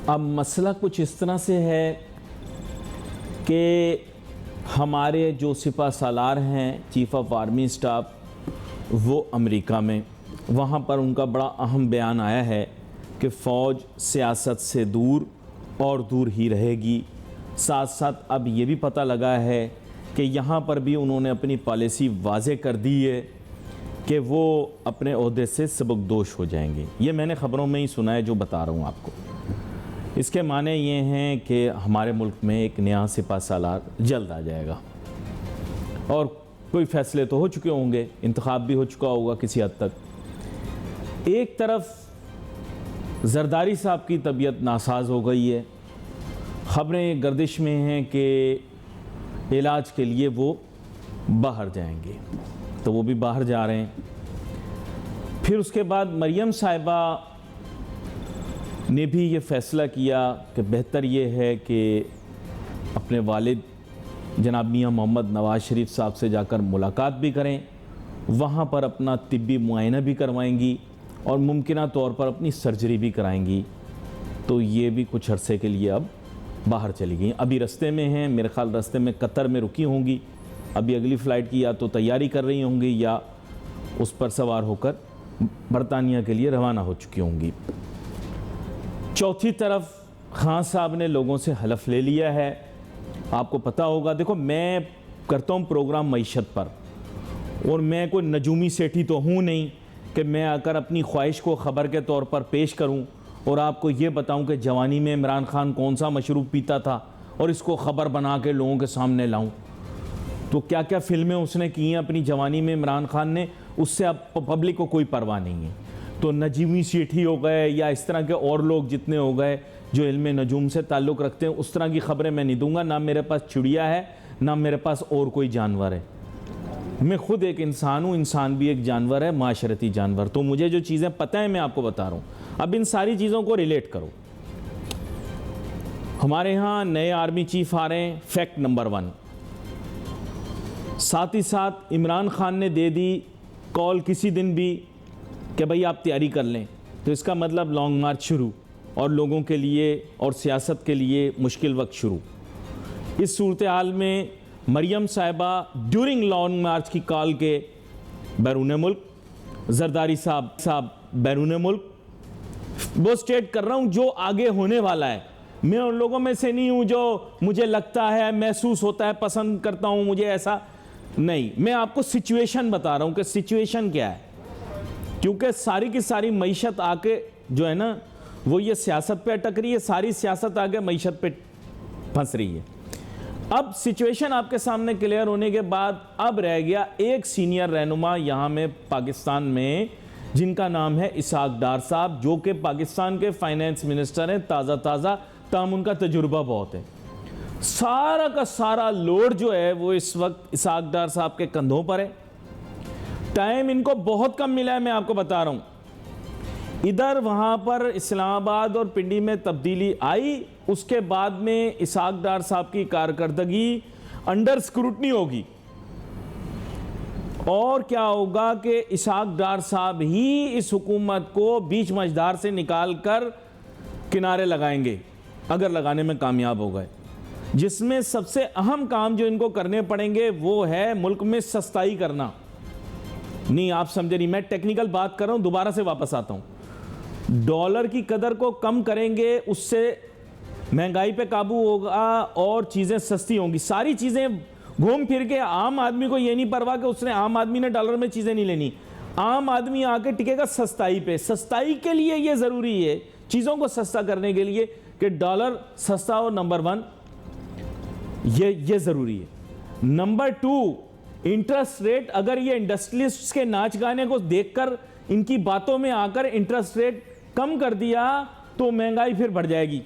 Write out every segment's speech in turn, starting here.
अब मसला कुछ इस तरह से है कि हमारे जो सिपा सालार हैं, चीफ ऑफ आर्मी स्टाफ, वो अमेरिका में, वहाँ पर उनका बड़ा अहम बयान आया है कि फ़ौज सियासत से दूर और दूर ही रहेगी। साथ साथ अब ये भी पता लगा है कि यहाँ पर भी उन्होंने अपनी पॉलिसी वाज़े कर दी है कि वो अपने ओहदे से सबकदोश हो जाएंगे। ये मैंने ख़बरों में ही सुना है, जो बता रहा हूँ आपको। इसके माने ये हैं कि हमारे मुल्क में एक नया सिपा सालार जल्द आ जाएगा और कोई फ़ैसले तो हो चुके होंगे, इंतखाब भी हो चुका होगा किसी हद तक। एक तरफ जरदारी साहब की तबीयत नासाज हो गई है, ख़बरें गर्दिश में हैं कि इलाज के लिए वो बाहर जाएंगे, तो वो भी बाहर जा रहे हैं। फिर उसके बाद मरियम साहिबा ने भी ये फ़ैसला किया कि बेहतर ये है कि अपने वालिद जनाब मियां मोहम्मद नवाज़ शरीफ साहब से जाकर मुलाकात भी करें, वहाँ पर अपना तिब्बी मुआयना भी करवाएंगी और मुमकिना तौर पर अपनी सर्जरी भी कराएंगी। तो ये भी कुछ अरसे के लिए अब बाहर चली गई। अभी रास्ते में हैं, मेरे ख़्याल रास्ते में कतर में रुकी होंगी। अभी अगली फ़्लाइट की या तो तैयारी कर रही होंगी या उस पर सवार होकर बरतानिया के लिए रवाना हो चुकी होंगी। चौथी तरफ खान साहब ने लोगों से हलफ ले लिया है। आपको पता होगा, देखो मैं करता हूँ प्रोग्राम मईशत पर, और मैं कोई नजूमी सेठी तो हूँ नहीं कि मैं आकर अपनी ख्वाहिश को ख़बर के तौर पर पेश करूँ और आपको ये बताऊँ कि जवानी में इमरान खान कौन सा मशरूब पीता था और इसको ख़बर बना के लोगों के सामने लाऊँ। तो क्या क्या फ़िल्में उसने की हैं अपनी जवानी में इमरान खान ने, उससे अब पब्लिक को कोई परवाह नहीं है। तो नजीमी सेठी हो गए या इस तरह के और लोग जितने हो गए जो इल्म नजूम से ताल्लुक़ रखते हैं, उस तरह की ख़बरें मैं नहीं दूंगा। ना मेरे पास चिड़िया है, ना मेरे पास और कोई जानवर है। मैं ख़ुद एक इंसान हूँ, इंसान भी एक जानवर है, माशरती जानवर। तो मुझे जो चीज़ें पता है मैं आपको बता रहा हूँ। अब इन सारी चीज़ों को रिलेट करो। हमारे यहाँ नए आर्मी चीफ आ रहे हैं, फैक्ट नंबर 1। साथ ही साथ इमरान खान ने दे दी कॉल किसी दिन भी कि भाई आप तैयारी कर लें, तो इसका मतलब लॉन्ग मार्च शुरू और लोगों के लिए और सियासत के लिए मुश्किल वक्त शुरू। इस सूरत हाल में मरियम साहिबा ड्यूरिंग लॉन्ग मार्च की कॉल के बैरून मुल्क, जरदारी साहब बैरून मुल्क, वो स्टेट कर रहा हूँ जो आगे होने वाला है। मैं उन लोगों में से नहीं हूँ जो मुझे लगता है, महसूस होता है, पसंद करता हूँ, मुझे ऐसा नहीं। मैं आपको सिचुएशन बता रहा हूँ कि सिचुएशन क्या है, क्योंकि सारी की सारी मईशत आके जो है ना वो ये सियासत पे अटक रही है, सारी सियासत आके मईशत पे फंस रही है। अब सिचुएशन आपके सामने क्लियर होने के बाद अब रह गया एक सीनियर रहनुमा यहाँ में पाकिस्तान में, जिनका नाम है इसहाक डार साहब, जो कि पाकिस्तान के फाइनेंस मिनिस्टर हैं, ताज़ा ताम उनका तजुर्बा बहुत है। सारा का सारा लोड जो है वो इस वक्त इसहाक डार साहब के कंधों पर है। टाइम इनको बहुत कम मिला है, मैं आपको बता रहा हूं। इधर वहां पर इस्लामाबाद और पिंडी में तब्दीली आई, उसके बाद में इसहाक डार साहब की कारकर्दगी अंडर स्क्रूटनी होगी। और क्या होगा कि इसहाक डार साहब ही इस हुकूमत को बीच मझधार से निकाल कर किनारे लगाएंगे, अगर लगाने में कामयाब हो गए। जिसमें सबसे अहम काम जो इनको करने पड़ेंगे वो है मुल्क में सस्ताई करना। नहीं, आप समझे नहीं, मैं टेक्निकल बात कर रहा हूं, दोबारा से वापस आता हूं। डॉलर की कदर को कम करेंगे, उससे महंगाई पे काबू होगा और चीज़ें सस्ती होंगी। सारी चीज़ें घूम फिर के आम आदमी को ये नहीं परवाह कि उसने, आम आदमी ने डॉलर में चीज़ें नहीं लेनी। आम आदमी आके टिकेगा सस्ताई पे। सस्ताई के लिए ये ज़रूरी है, चीज़ों को सस्ता करने के लिए, कि डॉलर सस्ता हो। नंबर 1 ये ज़रूरी है। Number 2 interest rate. अगर ये इंडस्ट्रियलिस्ट के नाच गाने को देखकर इनकी बातों में आकर इंटरेस्ट रेट कम कर दिया तो महंगाई फिर बढ़ जाएगी।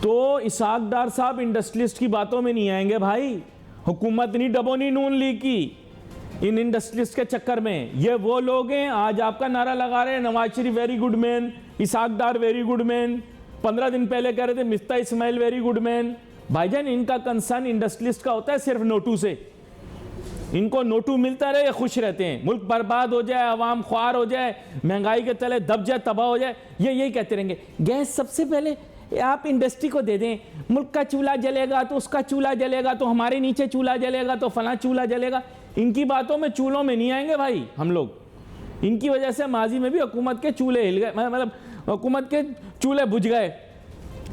तो इसहाक डार साहब इंडस्ट्रियलिस्ट की बातों में नहीं आएंगे भाई। हुकूमत नहीं डबोनी नून लीग की इन इंडस्ट्रियलिस्ट के चक्कर में। ये वो लोग हैं, आज आपका नारा लगा रहे हैं Nawaz Sharif very good man, Ishaq Dar very good man. 15 दिन पहले कह रहे थे Miftah Ismail very good man. भाईजान, इनका कंसर्न इंडस्ट्रियलिस्ट का होता है सिर्फ नोटू से। इनको नोटू मिलता रहे, खुश रहते हैं। मुल्क बर्बाद हो जाए, आवाम ख्वार हो जाए, महंगाई के तले दब जाए, तबाह हो जाए, ये यही कहते रहेंगे। गैस सबसे पहले आप इंडस्ट्री को दे दें, मुल्क का चूल्हा जलेगा तो उसका चूल्हा जलेगा, तो हमारे नीचे चूल्हा जलेगा, तो फला चूल्हा जलेगा। इनकी बातों में चूल्हों में नहीं आएंगे भाई हम लोग। इनकी वजह से माजी में भी हुकूमत के चूल्हे हिल गए, मतलब हुकूमत के चूल्हे बुझ गए।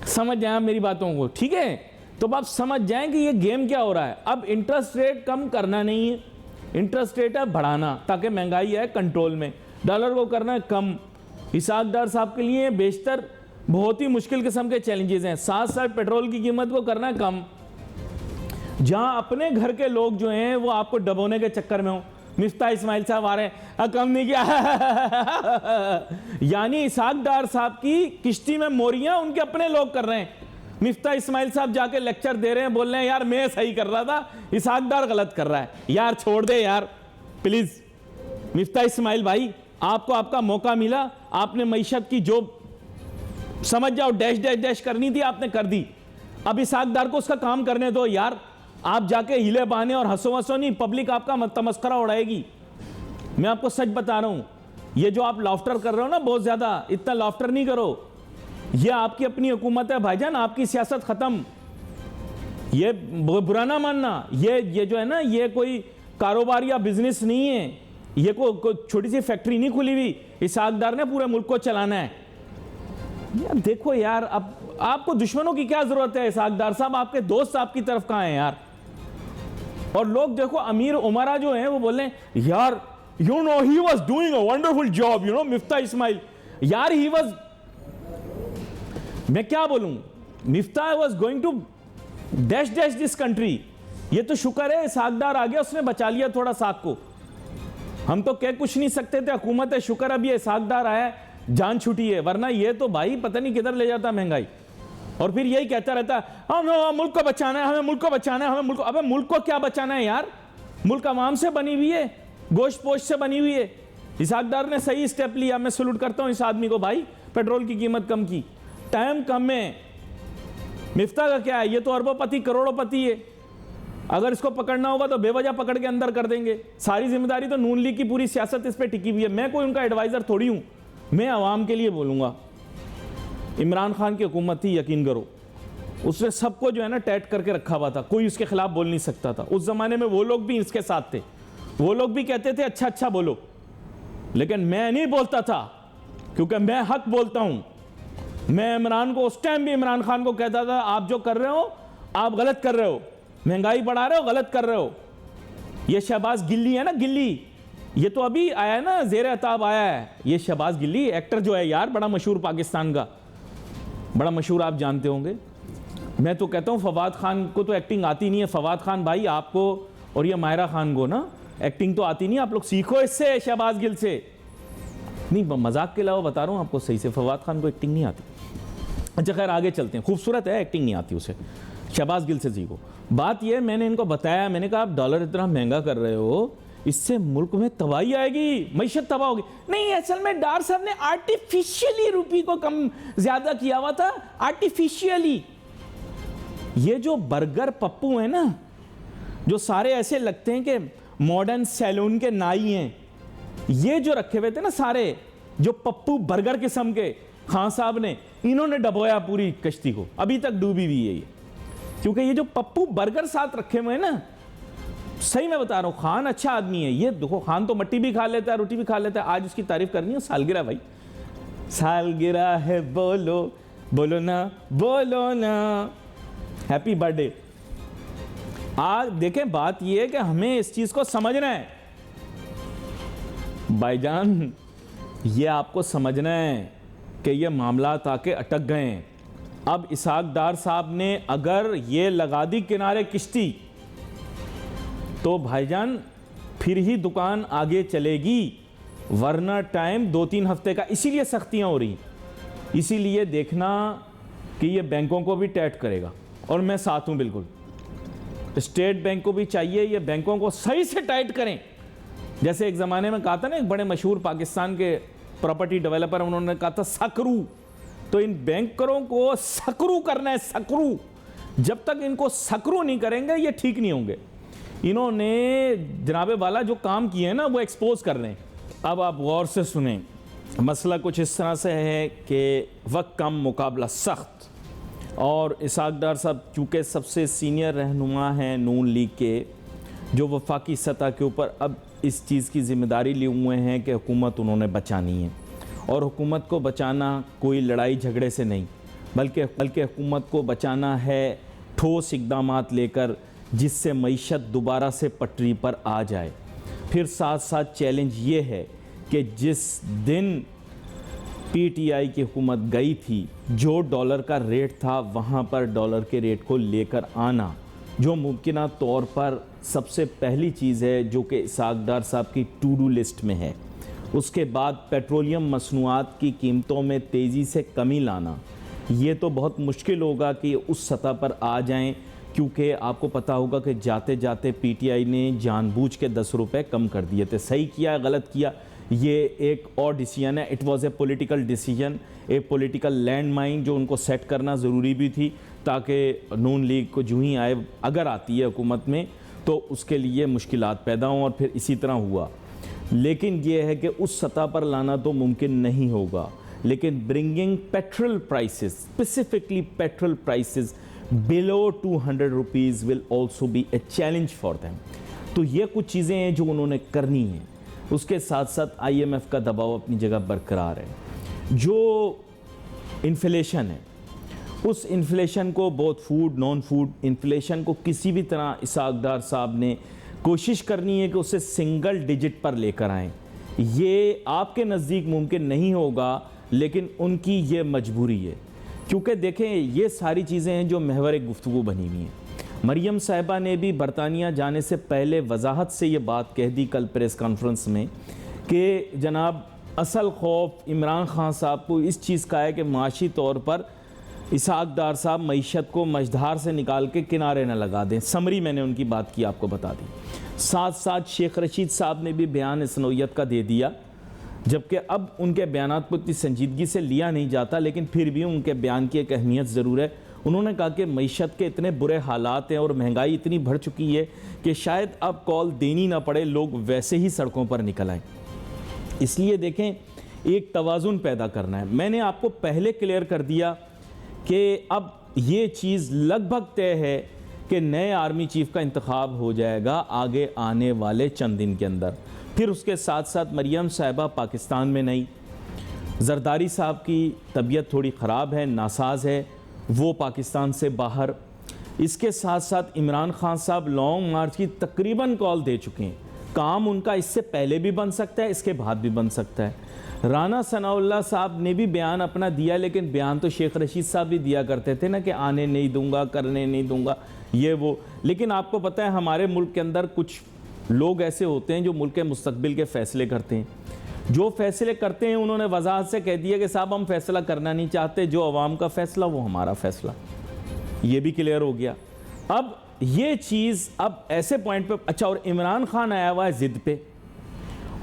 समझ जाए मेरी बातों को, ठीक है? तो आप समझ जाएं कि ये गेम क्या हो रहा है। अब इंटरेस्ट रेट कम करना नहीं है, इंटरेस्ट रेट है बढ़ाना, ताकि महंगाई है कंट्रोल में। डॉलर को करना है कम। इसहाक डार साहब के लिए बेशतर बहुत ही मुश्किल किस्म के चैलेंजेस हैं। साथ साथ पेट्रोल की कीमत को करना है कम। जहां अपने घर के लोग जो हैं वो आपको डबोने के चक्कर में हो। मिफ्ता इस्माइल साहब आ रहे हैं, कम नहीं किया यानी इसहाक डार साहब की किश्ती में मोरियां उनके अपने लोग कर रहे हैं। मिफ्ता इस्माइल साहब जाके लेक्चर दे रहे हैं, बोल रहे हैं यार मैं सही कर रहा था, इसहाक डार गलत कर रहा है। यार छोड़ दे यार प्लीज। मिफ्ता इस्माइल भाई, आपको आपका मौका मिला, आपने मईशत की जो समझ जाओ डैश डैश डैश करनी थी आपने कर दी। अब इसहाक डार को उसका काम करने दो यार। आप जाके हिले बहाने और हंसो हंसो नहीं, पब्लिक आपका तमस्करा उड़ाएगी। मैं आपको सच बता रहा हूं, ये जो आप लाफ्टर कर रहे हो ना बहुत ज्यादा, इतना लाफ्टर नहीं करो। ये आपकी अपनी हुकूमत है भाईजान, आपकी सियासत खत्म। ये बुरा ना मानना, ये जो है ना, ये कोई कारोबार या बिजनेस नहीं है। ये को छोटी सी फैक्ट्री नहीं खुली हुई। इसहाक डार ने पूरे मुल्क को चलाना है। यार देखो यार, अब आपको दुश्मनों की क्या जरूरत है? इसहाक डार साहब, आपके दोस्त आपकी तरफ कहां हैं यार? और लोग देखो अमीर उमरा जो हैं वो बोल रहे हैं यार you know he was doing a wonderful job, you know Miftah Ismail. यार ही वाज, मैं क्या बोलूं, Miftah was going to dash dash this country. ये तो शुक्र है इसहाक डार आ गया, उसने बचा लिया थोड़ा साग को। हम तो कह कुछ नहीं सकते थे, हुकूमत है, शुक्र अब ये इसहाक डार आया, जान छुटी है, वरना ये तो भाई पता नहीं किधर ले जाता महंगाई। और फिर यही कहता रहता है मुल्क को बचाना है, हमें मुल्क को बचाना है, हमें मुल्क। अबे मुल्क को क्या बचाना है यार? मुल्क अवाम से बनी हुई है, गोश्त पोश से बनी हुई है। इसहाक डार ने सही स्टेप लिया, मैं सैल्यूट करता हूं इस आदमी को भाई। पेट्रोल की कीमत कम की, टाइम कम है। मिफ्ता का क्या है, ये तो अरबोपति करोड़ोपति है। अगर इसको पकड़ना होगा तो बेवजह पकड़ के अंदर कर देंगे। सारी जिम्मेदारी तो नून लीग की पूरी सियासत इस पर टिकी हुई है। मैं कोई उनका एडवाइजर थोड़ी हूं, मैं आवाम के लिए बोलूंगा। इमरान खान की हुकूमत थी, यकीन करो, उसने सबको जो है ना टैट करके रखा हुआ था, कोई उसके खिलाफ बोल नहीं सकता था। उस जमाने में वो लोग भी इसके साथ थे, वो लोग भी कहते थे अच्छा अच्छा बोलो, लेकिन मैं नहीं बोलता था क्योंकि मैं हक बोलता हूं। मैं इमरान को उस टाइम भी इमरान खान को कहता था आप जो कर रहे हो आप गलत कर रहे हो, महंगाई बढ़ा रहे हो, गलत कर रहे हो। ये शहबाज गिल्ली है ना, गिल्ली, ये तो अभी आया है ना, ज़ेर अताब आया है। ये शहबाज गिल्ली एक्टर जो है यार, बड़ा मशहूर पाकिस्तान का, बड़ा मशहूर, आप जानते होंगे। मैं तो कहता हूँ फवाद खान को तो एक्टिंग आती नहीं है। फवाद खान भाई आपको और ये मायरा खान को ना एक्टिंग तो आती नहीं, आप लोग सीखो इससे, शहबाज गिल से। नहीं मजाक के अलावा बता रहा हूँ आपको सही से, फवाद खान को एक्टिंग नहीं आती। अच्छा खैर आगे चलते हैं, खूबसूरत है, एक्टिंग नहीं आती उसे, शहबाज गिल से सीखो। बात यह मैंने इनको बताया, मैंने कहा आप डॉलर इतना महंगा कर रहे हो, इससे मुल्क में तबाही आएगी, मईशत तबाह होगी। नहीं असल में डार साहब ने आर्टिफिशियली रुपये को कम ज्यादा किया हुआ था, आर्टिफिशियली। ये जो बर्गर पप्पू है ना, जो सारे ऐसे लगते हैं कि मॉडर्न सैलून के नाई हैं, ये जो रखे हुए थे ना सारे, जो पप्पू बर्गर किस्म के, खान साहब ने इन्होंने डबोया पूरी कश्ती को, अभी तक डूबी हुई है ये। क्योंकि ये जो पप्पू बर्गर साथ रखे हुए हैं ना, सही मैं बता रहा हूं, खान अच्छा आदमी है। ये देखो खान तो मट्टी भी खा लेता है, रोटी भी खा लेता है। आज उसकी तारीफ करनी है, सालगिरह भाई, सालगिरह है, बोलो बोलो ना, बोलो ना, हैप्पी बर्थडे। आज देखें बात यह है कि हमें इस चीज को समझना है भाईजान, ये आपको समझना है कि ये मामला आके अटक गए हैं। अब इसहाक डार साहब ने अगर ये लगा दी किनारे किश्ती, तो भाईजान फिर ही दुकान आगे चलेगी, वरना टाइम 2-3 हफ्ते का। इसीलिए सख्तियां हो रही, इसीलिए देखना कि ये बैंकों को भी टैट करेगा, और मैं साथ हूं बिल्कुल। स्टेट बैंक को भी चाहिए ये बैंकों को सही से टाइट करें। जैसे एक ज़माने में कहा था ना, एक बड़े मशहूर पाकिस्तान के प्रॉपर्टी डेवलपर, उन्होंने कहा था सकरू। तो इन बैंकरों को सकरू करना है, सकरू। जब तक इनको सकरू नहीं करेंगे ये ठीक नहीं होंगे। इन्होंने जनाबे वाला जो काम किए हैं ना वो एक्सपोज कर रहे हैं। अब आप गौर से सुने, मसला कुछ इस तरह से है कि वक्त कम, मुकाबला सख्त, और इसहाक डार साहब चूँकि सबसे सीनियर रहनुमा हैं नून लीग के, जो वफाकी सतह के ऊपर अब इस चीज़ की ज़िम्मेदारी लिए हुए हैं कि हुकूमत उन्होंने बचानी है, और हुकूमत को बचाना कोई लड़ाई झगड़े से नहीं, बल्कि हुकूमत को बचाना है ठोस इक़दामात लेकर, जिससे मईशत दोबारा से पटरी पर आ जाए। फिर साथ साथ चैलेंज ये है कि जिस दिन पीटीआई की हुकूमत गई थी, जो डॉलर का रेट था वहाँ पर डॉलर के रेट को लेकर आना, जो मुमकिना तौर पर सबसे पहली चीज़ है जो कि इसहाक डार साहब की टू डू लिस्ट में है। उसके बाद पेट्रोलियम मसनूआत की कीमतों में तेज़ी से कमी लाना, ये तो बहुत मुश्किल होगा कि उस सतह पर आ जाएं, क्योंकि आपको पता होगा कि जाते जाते पीटीआई ने जानबूझ के 10 रुपये कम कर दिए थे। सही किया, गलत किया, ये एक और डिसीजन है। It was a political decision, A political land mine जो उनको सेट करना ज़रूरी भी थी, ताकि नून लीग को जो ही आए, अगर आती है हुकूमत में, तो उसके लिए मुश्किलात पैदा हों, और फिर इसी तरह हुआ। लेकिन ये है कि उस सतह पर लाना तो मुमकिन नहीं होगा, लेकिन bringing petrol prices, specifically petrol prices below 200 rupees will also be a challenge for them. तो ये कुछ चीज़ें हैं जो उन्होंने करनी है। उसके साथ साथ IMF का दबाव अपनी जगह बरकरार है। जो इन्फ्लेशन है, उस इन्फ्लेशन को, बहुत फूड नॉन फूड इन्फ्लेशन को, किसी भी तरह इसहाक डार साहब ने कोशिश करनी है कि उसे सिंगल डिजिट पर लेकर आएँ। ये आपके नज़दीक मुमकिन नहीं होगा, लेकिन उनकी ये मजबूरी है, क्योंकि देखें ये सारी चीज़ें हैं जो महवर गुफ्तगू बनी हुई हैं। मरियम साहिबा ने भी बरतानिया जाने से पहले वजाहत से ये बात कह दी कल प्रेस कॉन्फ्रेंस में कि जनाब असल खौफ इमरान खान साहब को इस चीज़ का है कि माशी तौर पर इसहाक डार साहब मईशत को मझधार से निकाल के किनारे न लगा दें। समरी मैंने उनकी बात की आपको बता दी। साथ साथ शेख रशीद साहब ने भी बयान इस नौयत का दे दिया, जबकि अब उनके बयानात को इतनी संजीदगी से लिया नहीं जाता, लेकिन फिर भी उनके बयान की एक अहमियत ज़रूर है। उन्होंने कहा कि मईशत के इतने बुरे हालात हैं और महंगाई इतनी बढ़ चुकी है कि शायद अब कॉल देनी ना पड़े, लोग वैसे ही सड़कों पर निकल आएँ। इसलिए देखें, एक तवाज़ुन पैदा करना है। मैंने आपको पहले क्लियर कर दिया कि अब ये चीज़ लगभग तय है कि नए आर्मी चीफ का इंतखाब हो जाएगा आगे आने वाले चंद दिन के अंदर। फिर उसके साथ साथ मरियम साहिबा पाकिस्तान में नहीं, जरदारी साहब की तबीयत थोड़ी ख़राब है, नासाज है, वो पाकिस्तान से बाहर। इसके साथ साथ इमरान खान साहब लॉन्ग मार्च की तकरीबन कॉल दे चुके हैं। काम उनका इससे पहले भी बन सकता है, इसके बाद भी बन सकता है। राना सनाउल्लाह साहब ने भी बयान अपना दिया, लेकिन बयान तो शेख रशीद साहब भी दिया करते थे ना कि आने नहीं दूंगा, करने नहीं दूंगा, ये वो। लेकिन आपको पता है हमारे मुल्क के अंदर कुछ लोग ऐसे होते हैं जो मुल्क के मुस्तकबिल के फ़ैसले करते हैं। जो फ़ैसले करते हैं उन्होंने वजाहत से कह दिया कि साहब हम फ़ैसला करना नहीं चाहते, जो अवाम का फ़ैसला वो हमारा फ़ैसला। ये भी क्लियर हो गया। अब ये चीज़ अब ऐसे पॉइंट पे, अच्छा, और इमरान खान आया हुआ है ज़िद पे,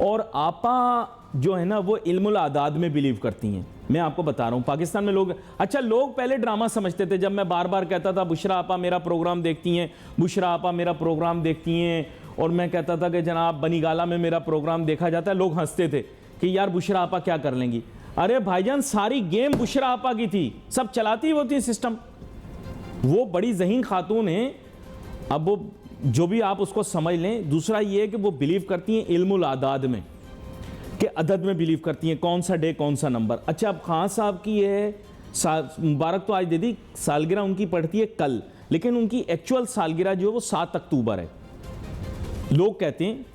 और आपा जो है ना वो इल्मुल आदाद में बिलीव करती हैं। मैं आपको बता रहा हूँ पाकिस्तान में लोग, अच्छा लोग पहले ड्रामा समझते थे। जब मैं बार बार कहता था बुशरा आपा मेरा प्रोग्राम देखती हैं, बुशरा आपा मेरा प्रोग्राम देखती हैं, और मैं कहता था कि जनाब बनीगाला में मेरा प्रोग्राम देखा जाता है, लोग हंसते थे कि यार बुशरा आपा क्या कर लेंगी। अरे भाईजान, सारी गेम बुशरा आपा की थी, सब चलाती होती सिस्टम। वो बड़ी ज़हीन खातून है। अब वो जो भी आप उसको समझ लें। दूसरा ये है कि वो बिलीव करती हैं इल्मुल आदाद में, कि अदद में बिलीव करती हैं, कौन सा डे कौन सा नंबर। अच्छा, अब खान साहब की है मुबारक तो आज दे दी, सालगिरह उनकी पड़ती है कल, लेकिन उनकी एक्चुअल सालगिरह जो है वो 7 अक्टूबर है। लोग कहते हैं,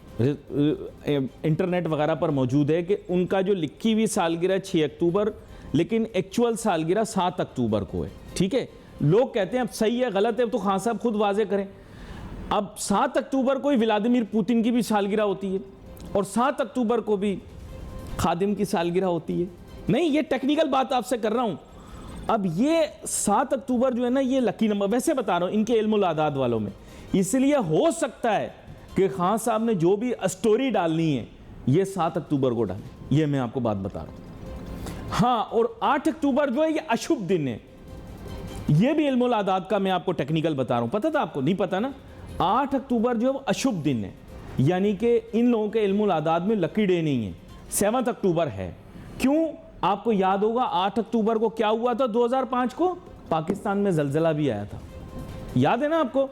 इंटरनेट वगैरह पर मौजूद है, कि उनका जो लिखी हुई सालगिरह 6 अक्टूबर, लेकिन एक्चुअल सालगिरह 7 अक्टूबर को है। ठीक है, लोग कहते हैं अब सही है गलत है तो खान साहब खुद वाजे करें। अब 7 अक्टूबर को ही व्लादिमीर पुतिन की भी सालगिरह होती है, और 7 अक्टूबर को भी खादिम की सालगिरह होती है। नहीं, ये टेक्निकल बात आपसे कर रहा हूं। अब ये 7 अक्टूबर जो है ना, ये लकी नंबर, वैसे बता रहा हूं इनके इल्मुल आदाद वालों में। इसलिए हो सकता है कि खान साहब ने जो भी स्टोरी डालनी है ये 7 अक्टूबर को डालें। ये मैं आपको बात बता रहा हूं। हाँ, और 8 अक्टूबर जो है ये अशुभ दिन है। ये भी इल्मुल आदाद का मैं आपको टेक्निकल बता रहा हूं। पता था आपको? नहीं पता ना? 8 अक्टूबर जो अशुभ दिन है, यानी कि इन लोगों के इल्मुल आदाद में लकी डे नहीं है, 7 अक्टूबर है। क्यों? आपको याद होगा 8 अक्टूबर को क्या हुआ था? 2005 को पाकिस्तान में जलजला भी आया था, याद है ना आपको?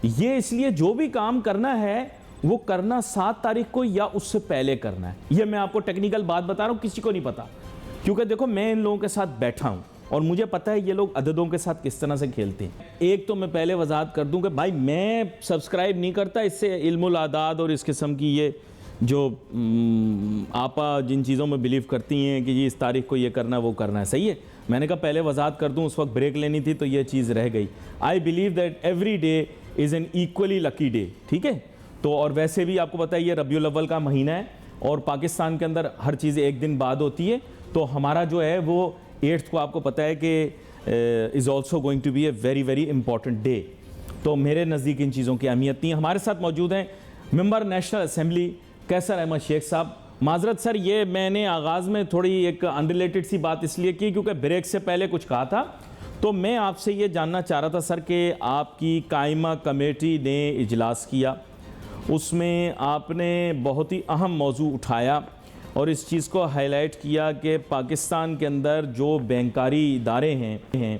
ये इसलिए जो भी काम करना है वो करना 7 तारीख को या उससे पहले करना है। ये मैं आपको टेक्निकल बात बता रहा हूं, किसी को नहीं पता, क्योंकि देखो मैं इन लोगों के साथ बैठा हूं और मुझे पता है ये लोग अददों के साथ किस तरह से खेलते हैं। एक तो मैं पहले वजाहत कर दूं कि भाई मैं सब्सक्राइब नहीं करता इससे इल्मुल आदाद और इस किस्म की ये जो आपा जिन चीज़ों में बिलीव करती हैं कि ये इस तारीख को ये करना वो करना है, सही है। मैंने कहा पहले वजाहत कर दूं, उस वक्त ब्रेक लेनी थी तो ये चीज़ रह गई। I believe that every day is an equally lucky day, ठीक है। तो और वैसे भी आपको पता है ये रबीउल अव्वल का महीना है और पाकिस्तान के अंदर हर चीज़ एक दिन बाद होती है, तो हमारा जो है वो 8th को आपको पता है कि is also going to be a very very important day. तो मेरे नज़दीक इन चीज़ों की अहमियत नहीं है। हमारे साथ मौजूद हैं मेंबर नेशनल असेंबली कैसर अहमद शेख साहब। माजरत सर, ये मैंने आगाज़ में थोड़ी एक अनरिलेटेड सी बात इसलिए की क्योंकि ब्रेक से पहले कुछ कहा था, तो मैं आपसे ये जानना चाह रहा था सर कि आपकी कायमा कमेटी ने इजलास किया, उसमें आपने बहुत ही अहम मौजू उठाया और इस चीज़ को हाईलाइट किया कि पाकिस्तान के अंदर जो बैंकारी इदारे हैं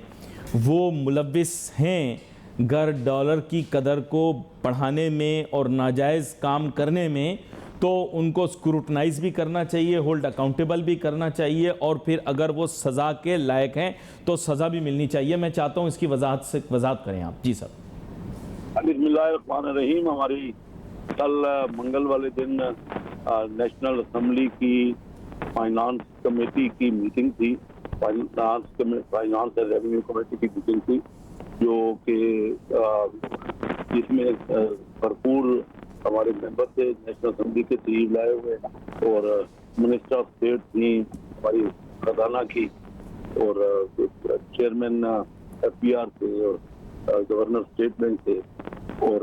वो मुलव्विस हैं गर डॉलर की कदर को बढ़ाने में और नाजायज़ काम करने में, तो उनको स्क्रूटनाइज भी करना चाहिए, होल्ड अकाउंटेबल भी करना चाहिए और फिर अगर वो सज़ा के लायक हैं तो सज़ा भी मिलनी चाहिए। मैं चाहता हूँ इसकी वजाहत करें आप। जी सर। बिस्मिल्लाहिर्रहमानिर्रहीम। हमारी कल मंगल वाले दिन नेशनल असेंबली की फाइनेंस कमेटी की मीटिंग थी, फाइनेंस एंड रेवेन्यू कमेटी की मीटिंग थी, जो कि जिसमें भरपूर हमारे मेंबर थे, नेशनल असेंबली के चीफ लाए हुए और मिनिस्टर ऑफ स्टेट थी हमारी खजाना की और चेयरमैन FPR थे और गवर्नर स्टेट बैंक थे और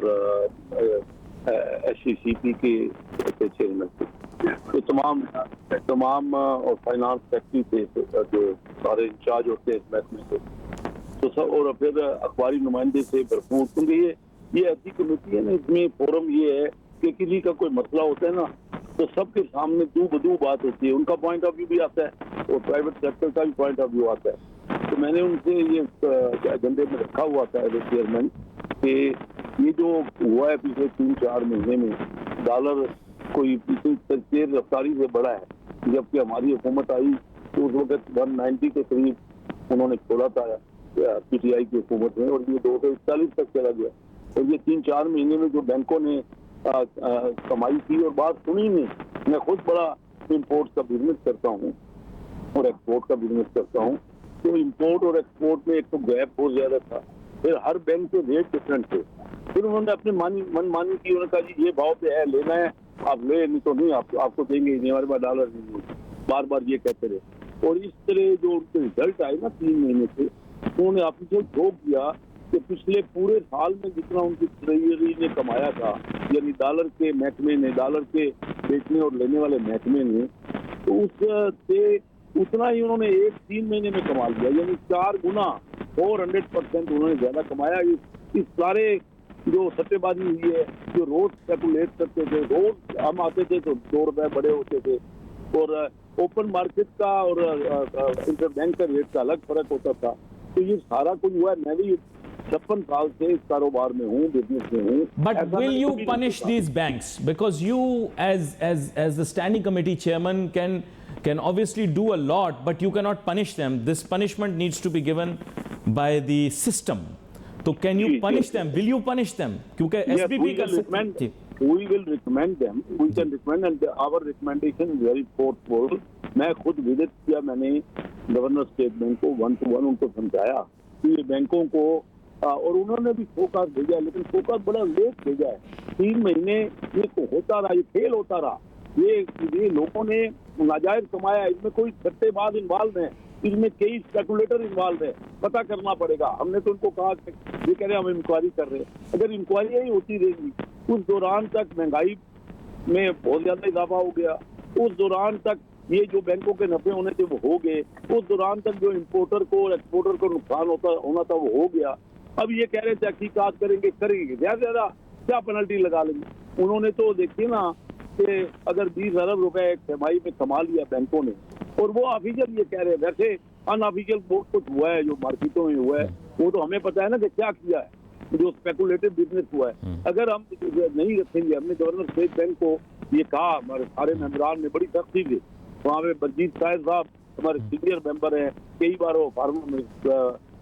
SCCP के चेयरमैन थे। तो तमाम और फाइनेंस सेक्रेटरी थे जो सारे इंचार्ज होते हैं इस महकमे से, तो सब और फिर अखबारी नुमाइंदे से भरपूर। क्योंकि ये ऐसी कमेटी है ना, इसमें फोरम ये है कि किसी का कोई मसला होता है ना तो सबके सामने दू बदू बात होती है, उनका पॉइंट ऑफ व्यू भी आता है और प्राइवेट सेक्टर का भी पॉइंट ऑफ व्यू आता है। तो मैंने उनसे ये एजेंडे में रखा हुआ था एज ए चेयरमैन कि ये जो हुआ है पिछले 3-4 महीने में, डॉलर कोई तेज रफ्तारी से बढ़ा है, जबकि हमारी हुकूमत आई तो उस वक्त 190 के करीब उन्होंने खोला था PTI की हुकूमत में और ये 241 तक चला गया। और ये 3-4 महीने में जो बैंकों ने कमाई की और बात सुनी नहीं। मैं खुद बड़ा इंपोर्ट का बिजनेस करता हूँ और एक्सपोर्ट का बिजनेस करता हूँ, तो इंपोर्ट और एक्सपोर्ट में एक तो गैप बहुत ज्यादा था, फिर हर बैंक के रेट डिफरेंट थे। फिर उन्होंने अपनी मनमानी की, उन्होंने कहा जी ये भाव पे है, लेना है आप ले, नहीं तो नहीं, आपको देंगे नहीं, हमारे पास डॉलर नहीं है, बार बार ये कहते रहे। और इस तरह जो उनके रिजल्ट आए ना 3 महीने से, उन्होंने आपसे जो किया कि पिछले पूरे साल में जितना उनकी ट्रेजरी ने कमाया था, यानी डॉलर के महकमे ने, डॉलर के बेचने और लेने वाले महकमे ने, तो उससे उतना ही उन्होंने 3 महीने में कमा लिया, यानी 4 गुना 400% उन्होंने ज्यादा कमाया। इस सारे जो सट्टेबाजी हुई है, जो रोज स्पेकुलेट करते थे, रोज हम आते थे तो 2 रुपए बड़े होते थे और ओपन मार्केट का और इंटर बैंक का रेट का अलग फर्क होता था। तो ये सारा कुछ हुआ है। मैं भी 56 साल से इस कारोबार में हूँ, बिजनेस में हूँ। But will you punish these banks? Because you as the standing committee chairman can obviously do a lot, but you cannot punish them. This punishment needs to be given by the system. So can you punish them? Will you punish them? क्योंकि SBB का we will recommend them. We can recommend and our recommendation is very forceful. मैं खुद visit किया, मैंने governor state bank को 1-to-1 उनको समझाया कि ये बैंकों को और उन्होंने भी फोकस भेजा, लेकिन फोकस बड़ा लेट भेजा है। 3 महीने ये तो होता रहा, ये फेल होता रहा। ये लोगों ने नाजायज कमाया, इसमें कोई सट्टेबाज इन्वॉल्व है, इसमें कई स्पेकुलेटर इन्वॉल्व है, पता करना पड़ेगा। हमने तो उनको कहा, ये कह रहे हम इंक्वायरी कर रहे हैं। अगर इंक्वायरी ही होती रहेगी, उस दौरान तक महंगाई में बहुत ज्यादा इजाफा हो गया, उस दौरान तक ये जो बैंकों के नफे होने थे वो हो गए, उस दौरान तक जो इंपोर्टर को और एक्सपोर्टर को नुकसान होना था वो हो गया। अब ये कह रहे थे तहकीकात करेंगे, ज्यादा क्या पेनल्टी लगा लेंगे। उन्होंने तो देखिए ना कि अगर 20 अरब रुपए एक तिमाही में कमा लिया बैंकों ने, और वो ऑफिशियल ये कह रहे हैं, वैसे अनऑफिशियल बहुत कुछ हुआ है जो मार्केटों में हुआ है, वो तो हमें पता है ना कि क्या किया है, जो स्पेकुलेटिव बिजनेस हुआ है। अगर हम नहीं रखेंगे, हमने गवर्नर स्टेट बैंक को ये कहा, हमारे सारे मेंबरान ने बड़ी सख्ती से, वहाँ पे बलजीत साहिब साहब हमारे सीनियर मेंबर हैं, कई बार वो फार्मर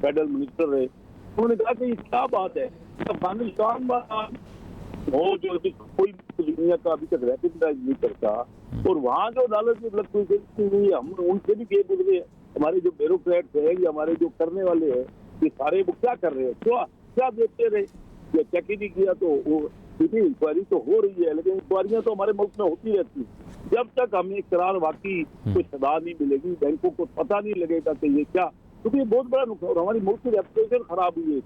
फेडरल मिनिस्टर रहे, उन्होंने कहा कि ये क्या बात है, अफगानिस्तान वो जो कोई दुनिया का अभी तक रेकग्नाइज नहीं करता, और वहाँ जो अदालत की फ्लक्चुएशन हुई, हम उनसे भी ये बोल रहे हैं, हमारे जो ब्यूरोक्रेट्स है या हमारे जो करने वाले हैं, ये सारे वो क्या कर रहे हैं, क्या देखते रहे, या चेक ही नहीं किया। तो वो इंक्वायरी तो हो रही है, लेकिन इंक्वायरियां तो हमारे मुल्क में होती रहती है। जब तक हमें इकरार वाकई कोई सजा नहीं मिलेगी, बैंकों को पता नहीं लगेगा कि ये क्या, क्योंकि ये बहुत बड़ा नुकसान, और हमारी मुल्क की रेपुटेशन खराब हुई है,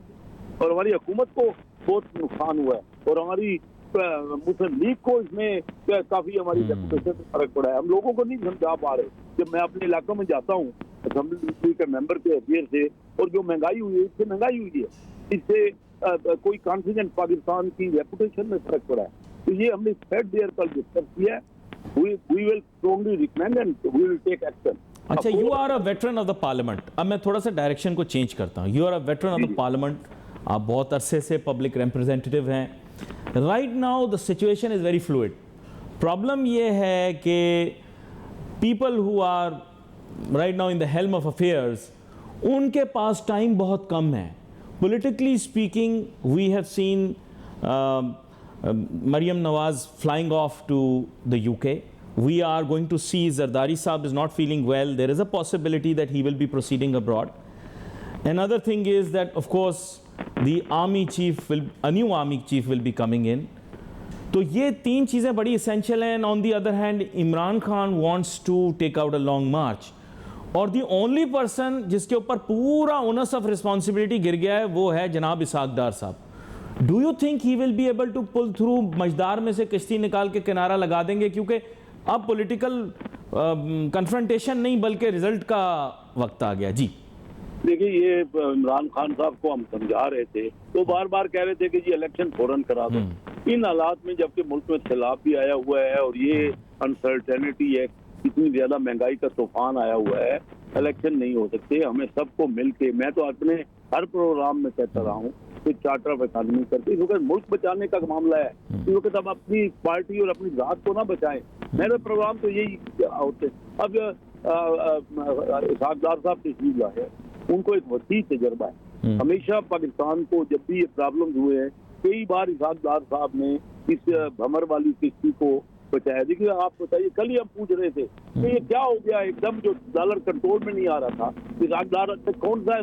और हमारी हुकूमत को बहुत नुकसान हुआ है, और हमारी मुस्लिम लीग को इसमें काफी हमारी रेपुटेशन में फर्क पड़ा है। हम लोगों को नहीं समझा पा रहे। जब मैं अपने इलाकों में जाता हूँ असेंबली के मेंबर के हैसियत से, और जो महंगाई हुई है, इससे महंगाई हुई है, इससे कोई कॉन्फिडेंस पाकिस्तान की रेपुटेशन में फर्क पड़ा है। तो ये हमने फेड देयर कल डिस्कस किया है। We will strongly recommend and we will take action. अच्छा, you are a veteran of the parliament. अब मैं थोड़ा सा डायरेक्शन को चेंज करता हूँ। You are a veteran of the parliament, आप बहुत अरसे से पब्लिक रिप्रेजेंटेटिव हैं। Right now the situation is very fluid. Problem ये है कि people who are right now in the helm of affairs, उनके पास टाइम बहुत कम है। Politically speaking, we have seen Maryam Nawaz flying off to the UK. We are going to see Zardari Saab is not feeling well. There is a possibility that he will be proceeding abroad. Another thing is that, of course, the army chief a new army chief will be coming in. तो ये तीन चीज़ें बड़ी essential हैं. And on the other hand, Imran Khan wants to take out a long march. और the only person जिसके ऊपर पूरा ओनस ऑफ रिस्पॉन्सिबिलिटी गिर गया है वो है जनाब इसहाक डार साहब। Do you think he will be able to pull through? मझदार में से किश्ती निकाल के किनारा लगा देंगे? क्योंकि अब पॉलिटिकल कन्फ्रंटेशन नहीं बल्कि रिजल्ट का वक्त आ गया। जी देखिए, ये इमरान खान साहब को हम समझा रहे थे, तो बार बार कह रहे थे कि जी इलेक्शन फौरन करा दो। इन हालात में जबकि मुल्क में सैलाब भी आया हुआ है और ये अनसर्टेनिटी है, इतनी ज्यादा महंगाई का तूफान आया हुआ है, इलेक्शन नहीं हो सकते। हमें सबको मिलके, मैं तो अपने हर प्रोग्राम में कहता रहा हूँ कि चार्टर ऑफ इकॉनमी करके, क्योंकि मुल्क बचाने का मामला है, क्योंकि तब अपनी पार्टी और अपनी जात को ना बचाएं। मेरे प्रोग्राम तो यही होते। अब इसहाक डार साहब तशरीफ लाए, उनको एक वसी तजर्बा है। हमेशा पाकिस्तान को जब भी ये प्रॉब्लम हुए हैं, कई बार इसहाक डार साहब ने इस भमर वाली किश्ती को बचाया। देखिए, आप बताइए, कल ही हम पूछ रहे थे कि ये क्या हो गया, एकदम जो डॉलर कंट्रोल में नहीं आ रहा था, इसहाक डार कौन सा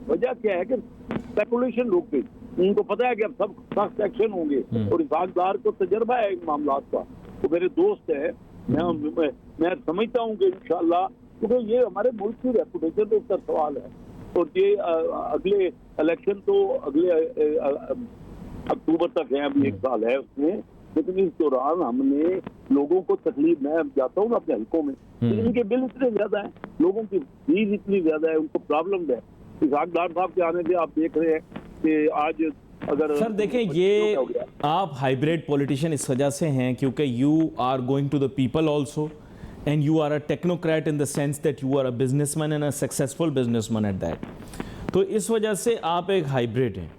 वजह क्या है कि स्पेकुलेशन रुक गई। उनको पता है कि अब सब सख्त एक्शन होंगे, और इसहाक डार को तजर्बा है इन मामलात का। तो मेरे दोस्त है, मैं समझता हूँ कि इंशाल्लाह, क्योंकि ये हमारे मुल्क की रेपुटेशन पे उसका सवाल है, और ये अगले इलेक्शन तो अगले अक्टूबर तक है, अभी 1 साल है उसमें। लेकिन इस दौरान हमने लोगों को तकलीफ, मैं जाता हूँ ना अपने हल्कों में, इनके बिल इतने ज्यादा हैं, लोगों की फीस इतनी ज्यादा है, उनको प्रॉब्लम है। इसहाक डार साहब के आने से आप देख रहे हैं कि आज अगर सर देखें, ये आप हाइब्रिड पॉलिटिशियन इस वजह से हैं क्योंकि you are going to the people also, and you are a technocrat in the sense that you are a businessman and a successful businessman at that. तो इस वजह से आप एक हाइब्रिड हैं।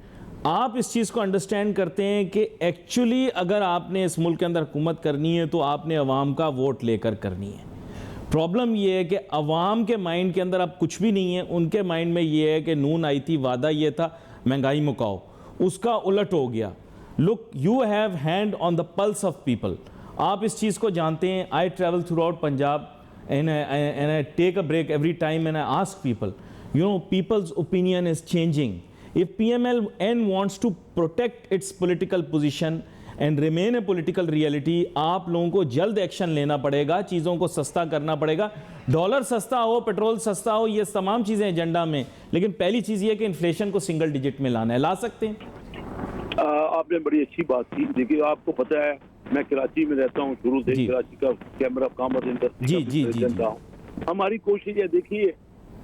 आप इस चीज़ को अंडरस्टैंड करते हैं कि एक्चुअली अगर आपने इस मुल्क के अंदर हुकूमत करनी है तो आपने अवाम का वोट लेकर करनी है। प्रॉब्लम ये है कि अवाम के माइंड के अंदर अब कुछ भी नहीं है। उनके माइंड में ये है कि नून आई थी, वादा ये था महंगाई मुकाओ, उसका उलट हो गया। Look, you have hand on the pulse of people. आप इस चीज़ को जानते हैं। I travel throughout Punjab and I take a break every time and I ask people, you know, people's opinion is changing. If PMLN wants to protect its political position and remain a political reality, आप लोगों को जल्द action लेना पड़ेगा, चीज़ों को सस्ता करना पड़ेगा। डॉलर सस्ता हो, पेट्रोल सस्ता हो, ये तमाम चीज़ें एजेंडा में, लेकिन पहली चीज़ ये कि इन्फ्लेशन को सिंगल डिजिट में लाना है। ला सकते हैं? आपने बड़ी अच्छी बात की। देखिए, आपको पता है मैं कराची में रहता हूँ, शुरू से कराची का चैम्बर ऑफ कॉमर्स इंडस्ट्री रहा हूँ। हमारी कोशिश है, देखिए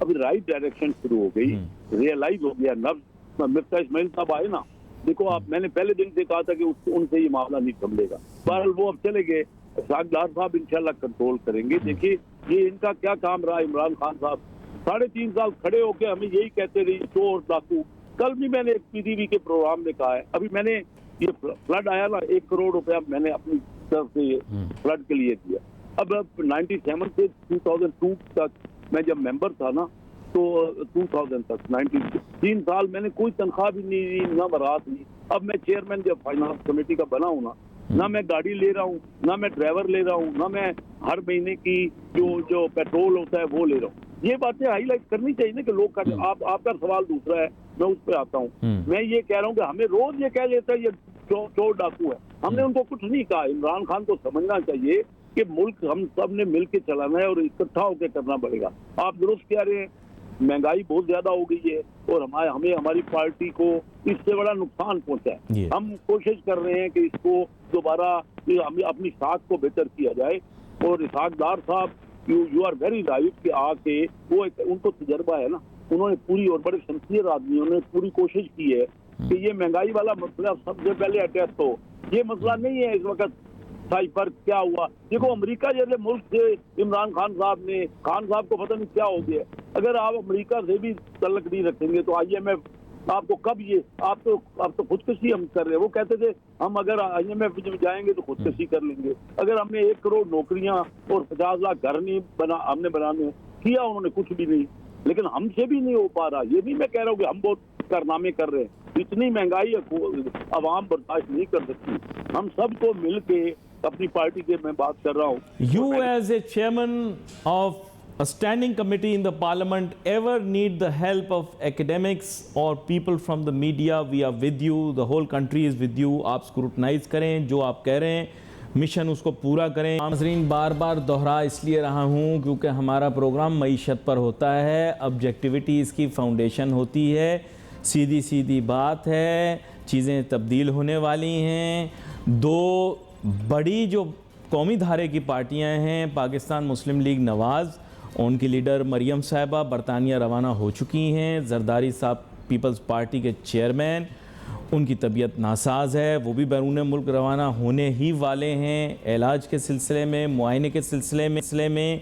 अभी राइट डायरेक्शन शुरू हो गई, रियलाइज हो गया। मिर्जा इस्माइल साहब आए ना, देखो आप, मैंने पहले दिन से कहा था कि उनसे ये मामला नहीं संभलेगा। बहरहाल वो अब चले गए, सागदार साहब इंशाल्लाह कंट्रोल करेंगे। देखिए ये इनका क्या काम रहा, इमरान खान साहब 3.5 साल खड़े होकर हमें यही कहते रहे चोर डाकू। कल भी मैंने एक पीटीवी के प्रोग्राम में कहा है, अभी मैंने ये फ्लड आया ना, 1 करोड़ रुपया मैंने अपनी तरफ से फ्लड के लिए दिया। अब 97 से 2002 तक मैं जब मेंबर था ना, तो 2000 तक 3 साल मैंने कोई तनख्वाह भी नहीं दी, ना बारात नहीं। अब मैं चेयरमैन जब फाइनेंस कमेटी का बना हूं ना मैं गाड़ी ले रहा हूँ, ना मैं ड्राइवर ले रहा हूँ, ना मैं हर महीने की जो पेट्रोल होता है वो ले रहा हूँ। ये बातें हाईलाइट करनी चाहिए ना कि लोग कर, आपका सवाल दूसरा है, मैं उस पर आता हूँ। मैं ये कह रहा हूँ कि हमें रोज ये कह देता है ये चोर डाकू है, हमने उनको कुछ नहीं कहा। इमरान खान को समझना चाहिए कि मुल्क हम सब ने मिल के चलाना है और इकट्ठा होकर करना पड़ेगा। आप दुरुस्त कह रहे हैं, महंगाई बहुत ज्यादा हो गई है और हमें हमारी पार्टी को इससे बड़ा नुकसान पहुंचा है। हम कोशिश कर रहे हैं कि इसको दोबारा हमें अपनी साख को बेहतर किया जाए। और इसहाकदार साहब, यू आर वेरी राइट कि आके वो उनको तजर्बा है ना, उन्होंने पूरी, और बड़े शमशीर आदमी, उन्होंने पूरी कोशिश की है कि ये महंगाई वाला मसला सबसे पहले अटैच हो। ये मसला नहीं है इस वक्त साइफर क्या हुआ। देखो अमेरिका जैसे मुल्क से इमरान खान साहब को पता नहीं क्या हो गया। अगर आप अमेरिका से भी तल्लक नहीं रखेंगे तो IMF आपको कब ये आप तो खुदकशी हम कर रहे हैं। वो कहते थे हम अगर IMF में जाएंगे तो खुदकशी कर लेंगे। अगर हमने 1 करोड़ नौकरियां और 50 लाख घर नहीं हमने बनाने किया, उन्होंने कुछ भी नहीं। लेकिन हमसे भी नहीं हो पा रहा। ये भी मैं कह रहा हूँ कि हम बहुत कारनामे कर रहे हैं। इतनी महंगाई अवाम बर्दाश्त नहीं कर सकती। हम सबको मिल के अपनी पार्टी के, मैं बात कर रहा हूँ। You as a chairman of a standing committee in the parliament ever need the help of academics or people from the media? We are with you, the whole country is with you. आप scrutinise करें जो आप कह रहे हैं, mission उसको पूरा करें। नाज़रीन, बार बार दोहरा इसलिए रहा हूँ क्योंकि हमारा प्रोग्राम मईशत पर होता है, ऑब्जेक्टिविटी इसकी फाउंडेशन होती है, सीधी सीधी बात है, चीज़ें तब्दील होने वाली हैं। 2 बड़ी जो कौमी धारे की पार्टियां हैं, पाकिस्तान मुस्लिम लीग नवाज़, उनकी लीडर मरियम साहिबा बरतानिया रवाना हो चुकी हैं। जरदारी साहब पीपल्स पार्टी के चेयरमैन, उनकी तबीयत नासाज है, वो भी बैरून मुल्क रवाना होने ही वाले हैं इलाज के सिलसिले में, मुआयने के सिलसिले में।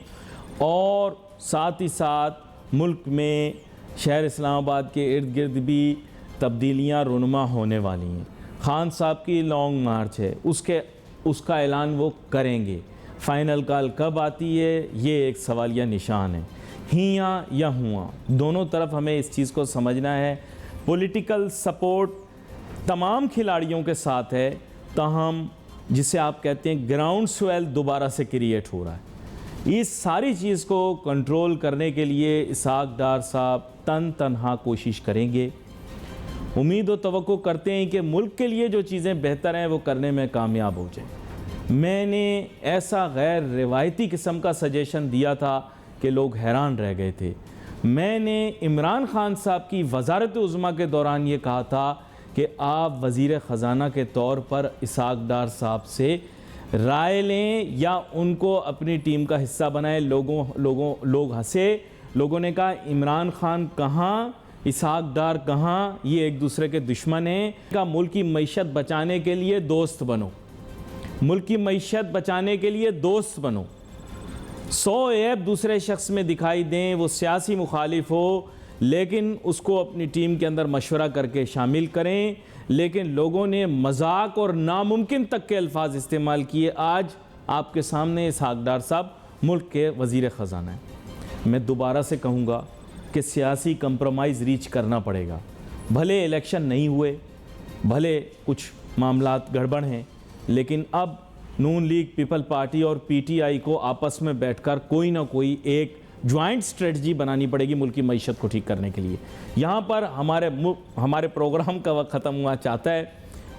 और साथ ही साथ मुल्क में शहर इस्लामाबाद के इर्द गिर्द भी तब्दीलियाँ रुनमा होने वाली हैं। खान साहब की लॉन्ग मार्च है, उसका ऐलान वो करेंगे। फाइनल कॉल कब आती है, ये एक सवालिया निशान है। हिया या हुआ, दोनों तरफ हमें इस चीज़ को समझना है। पॉलिटिकल सपोर्ट तमाम खिलाड़ियों के साथ है, ताहम जिसे आप कहते हैं ग्राउंड स्वेल दोबारा से क्रिएट हो रहा है। इस सारी चीज़ को कंट्रोल करने के लिए इसहाक डार साहब तनहा कोशिश करेंगे। उम्मीद और तवक्को करते हैं कि मुल्क के लिए जो चीज़ें बेहतर हैं वो करने में कामयाब हो जाए। मैंने ऐसा गैर रिवायती किस्म का सजेशन दिया था कि लोग हैरान रह गए थे। मैंने इमरान खान साहब की वज़ारत उज़्मा के दौरान ये कहा था कि आप वज़ीर ख़ज़ाना के तौर पर इसहाक डार साहब से राय लें या उनको अपनी टीम का हिस्सा बनाएं। लोग हंसे, लोगों ने कहा इमरान खान कहाँ, इसहाक डार कहाँ, ये एक दूसरे के दुश्मन हैं। का मुल्क की मईशत बचाने के लिए दोस्त बनो, मुल्क की मईशत बचाने के लिए दोस्त बनो। 100 ऐब दूसरे शख्स में दिखाई दें, वो सियासी मुखालिफ हो, लेकिन उसको अपनी टीम के अंदर मशवरा करके शामिल करें। लेकिन लोगों ने मजाक और नामुमकिन तक के अल्फाज इस्तेमाल किए। आज आपके सामने इसहाक डार साहब मुल्क के वज़ीर ख़ज़ाना हैं। मैं दोबारा से कहूँगा कि सियासी कंप्रोमाइज़ रीच करना पड़ेगा। भले इलेक्शन नहीं हुए, भले कुछ मामलात गड़बड़ हैं, लेकिन अब नून लीग, पीपल पार्टी और PTI को आपस में बैठकर कोई ना कोई एक ज्वाइंट स्ट्रेटजी बनानी पड़ेगी मुल्क की मईशत को ठीक करने के लिए। यहाँ पर हमारे प्रोग्राम का वक्त ख़त्म हुआ चाहता है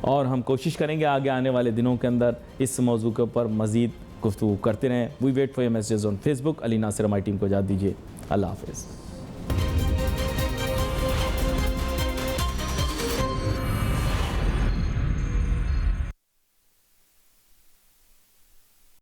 और हम कोशिश करेंगे आगे आने वाले दिनों के अंदर इस मौजू के ऊपर मज़ीद गुफ्तगू करते रहें। We wait for your messages on Facebook. Ali Nasir हमारी टीम को इजाज़त दीजिए। अल्लाह हाफ़िज़।